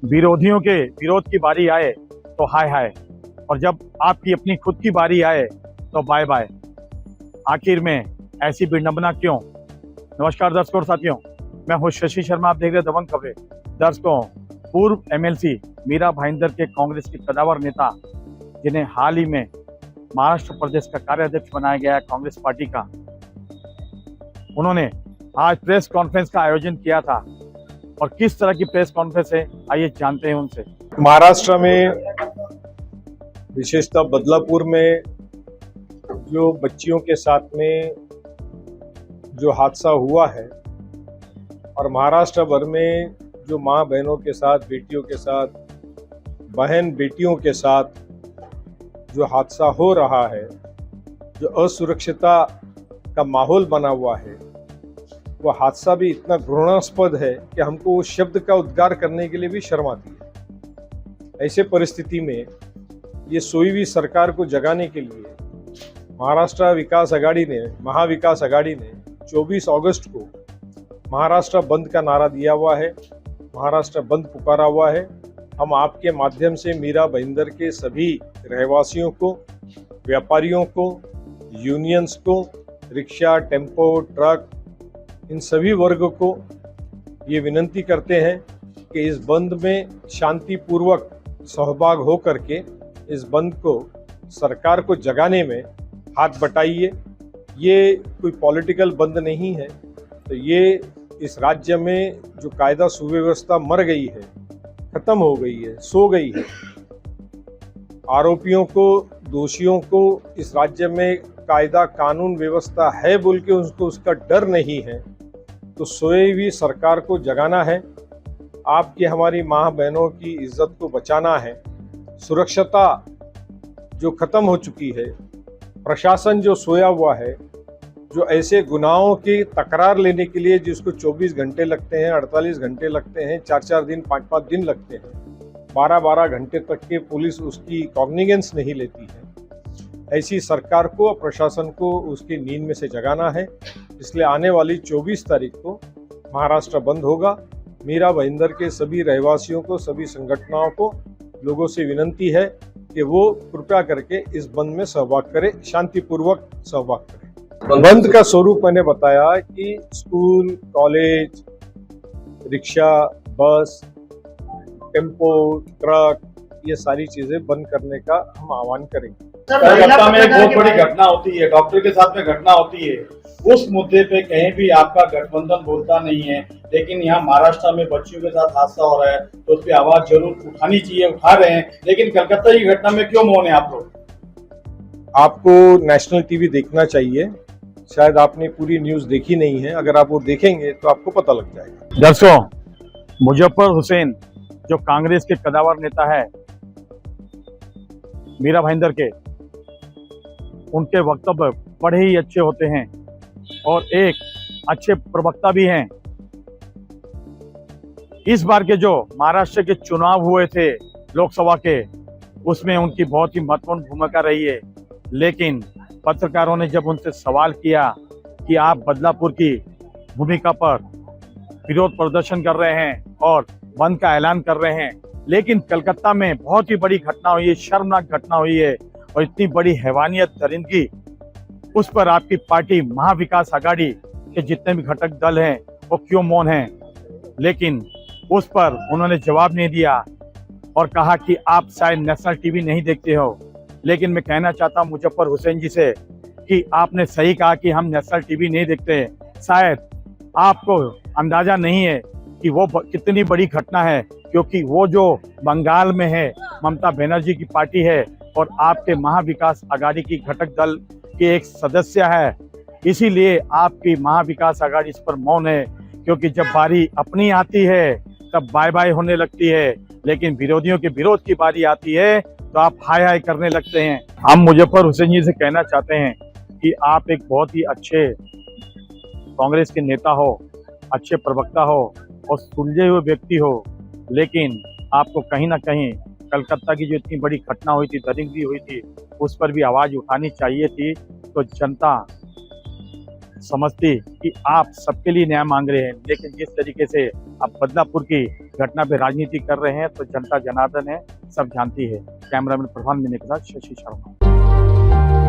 विरोधियों के विरोध की बारी आए तो हाय हाय, और जब आपकी अपनी खुद की बारी आए तो बाय बाय। आखिर में ऐसी विडंबना क्यों? नमस्कार दर्शकों और साथियों, मैं हूं शशि शर्मा, आप देख रहे हैं दबंग खबरें। दर्शकों, पूर्व एमएलसी मीरा भाईंदर के कांग्रेस के कदावर नेता, जिन्हें हाल ही में महाराष्ट्र प्रदेश का कार्याध्यक्ष बनाया गया है कांग्रेस पार्टी का, उन्होंने आज प्रेस कॉन्फ्रेंस का आयोजन किया था। और किस तरह की प्रेस कॉन्फ्रेंस है, आइए जानते हैं उनसे। महाराष्ट्र में, विशेषतः बदलापुर में जो बच्चियों के साथ में जो हादसा हुआ है, और महाराष्ट्र भर में जो माँ बहनों के साथ, बेटियों के साथ, बहन बेटियों के साथ जो हादसा हो रहा है, जो असुरक्षितता का माहौल बना हुआ है, वो हादसा भी इतना घृणास्पद है कि हमको उस शब्द का उद्गार करने के लिए भी शर्म आती है। ऐसे परिस्थिति में ये सोई हुई सरकार को जगाने के लिए महाराष्ट्र विकास आघाड़ी ने, महाविकास आघाड़ी ने 24 अगस्त को महाराष्ट्र बंद का नारा दिया हुआ है, महाराष्ट्र बंद पुकारा हुआ है। हम आपके माध्यम से मीरा भाईंदर के सभी रहवासियों को, व्यापारियों को, यूनियंस को, रिक्शा, टेम्पो, ट्रक, इन सभी वर्गों को ये विनंती करते हैं कि इस बंद में शांतिपूर्वक सहभाग हो करके इस बंद को, सरकार को जगाने में हाथ बटाइए। ये कोई पॉलिटिकल बंद नहीं है, तो ये इस राज्य में जो कायदा सुव्यवस्था मर गई है, खत्म हो गई है, सो गई है। आरोपियों को, दोषियों को इस राज्य में कायदा कानून व्यवस्था है बोल के उनको उसका डर नहीं है, तो सोई हुई सरकार को जगाना है। आपकी, हमारी माँ बहनों की इज्जत को बचाना है। सुरक्षता जो खत्म हो चुकी है, प्रशासन जो सोया हुआ है, जो ऐसे गुनाहों की तकरार लेने के लिए जिसको 24 घंटे लगते हैं, 48 घंटे लगते हैं, 4-4 दिन, 5-5 दिन लगते हैं, 12-12 घंटे तक के पुलिस उसकी कॉग्निजेंस नहीं लेती है, ऐसी सरकार को, प्रशासन को उसकी नींद में से जगाना है। इसलिए आने वाली 24 तारीख को महाराष्ट्र बंद होगा। मीरा भाईंदर के सभी रहवासियों को, सभी संगठनों को, लोगों से विनंती है कि वो कृपया करके इस बंद में सहभाग करें, शांतिपूर्वक सहभाग करें। बंद का स्वरूप मैंने बताया कि स्कूल, कॉलेज, रिक्शा, बस, टेम्पो, ट्रक, ये सारी चीजें बंद करने का हम आह्वान करेंगे। कलकत्ता में एक बहुत बड़ी घटना होती है, डॉक्टर के साथ में घटना होती है, उस मुद्दे पे कहीं भी आपका गठबंधन बोलता नहीं है, लेकिन यहाँ महाराष्ट्र में बच्चियों के साथ हादसा हो रहा है तो उस पर आवाज जरूर उठानी चाहिए, उठा रहे हैं, लेकिन कलकत्ता की घटना में क्यों मौन है आप लोग? आपको नेशनल टीवी देखना चाहिए, शायद आपने पूरी न्यूज देखी नहीं है, अगर आप वो देखेंगे तो आपको पता लग जाएगा। दर्शकों, मुजफ्फर हुसैन जो कांग्रेस के कदावर नेता है मीरा भाईंदर के, उनके वक्तव्य बड़े ही अच्छे होते हैं और एक अच्छे प्रवक्ता भी हैं। इस बार के जो महाराष्ट्र के चुनाव हुए थे लोकसभा के, उसमें उनकी बहुत ही महत्वपूर्ण भूमिका रही है। लेकिन पत्रकारों ने जब उनसे सवाल किया कि आप बदलापुर की भूमिका पर विरोध प्रदर्शन कर रहे हैं और बंद का ऐलान कर रहे हैं, लेकिन कलकत्ता में बहुत ही बड़ी घटना हुई है, शर्मनाक घटना हुई है, और इतनी बड़ी हैवानियत, दरिंदगी, उस पर आपकी पार्टी महाविकास आघाड़ी के जितने भी घटक दल हैं वो क्यों मौन हैं? लेकिन उस पर उन्होंने जवाब नहीं दिया और कहा कि आप शायद नेशनल टीवी नहीं देखते हो। लेकिन मैं कहना चाहता हूं मुजफ्फर हुसैन जी से कि आपने सही कहा कि हम नेशनल टीवी नहीं देखते। शायद आपको अंदाजा नहीं है कि वो कितनी बड़ी घटना है, क्योंकि वो जो बंगाल में है, ममता बनर्जी की पार्टी है और आपके महाविकास आघाड़ी की घटक दल के एक सदस्य है। इसीलिए आपकी महाविकास आघाड़ी इस पर मौन है, क्योंकि जब बारी अपनी आती है तब बाय बाय होने लगती है, लेकिन विरोधियों के विरोध की बारी आती है तो आप हाय हाय करने लगते हैं। हम मुजफ्फर हुसैन जी से कहना चाहते हैं कि आप एक बहुत ही अच्छे कांग्रेस के नेता हो, अच्छे प्रवक्ता हो और सुलझे हुए व्यक्ति हो, लेकिन आपको कहीं ना कहीं कलकत्ता की जो इतनी बड़ी घटना हुई थी, दरिंदगी हुई थी, उस पर भी आवाज उठानी चाहिए थी। तो जनता समझती कि आप सबके लिए न्याय मांग रहे हैं, लेकिन जिस तरीके से आप बदलापुर की घटना पे राजनीति कर रहे हैं तो जनता जनार्दन है, सब जानती है। कैमरामैन प्रधान मिने के साथ शशि शर्मा।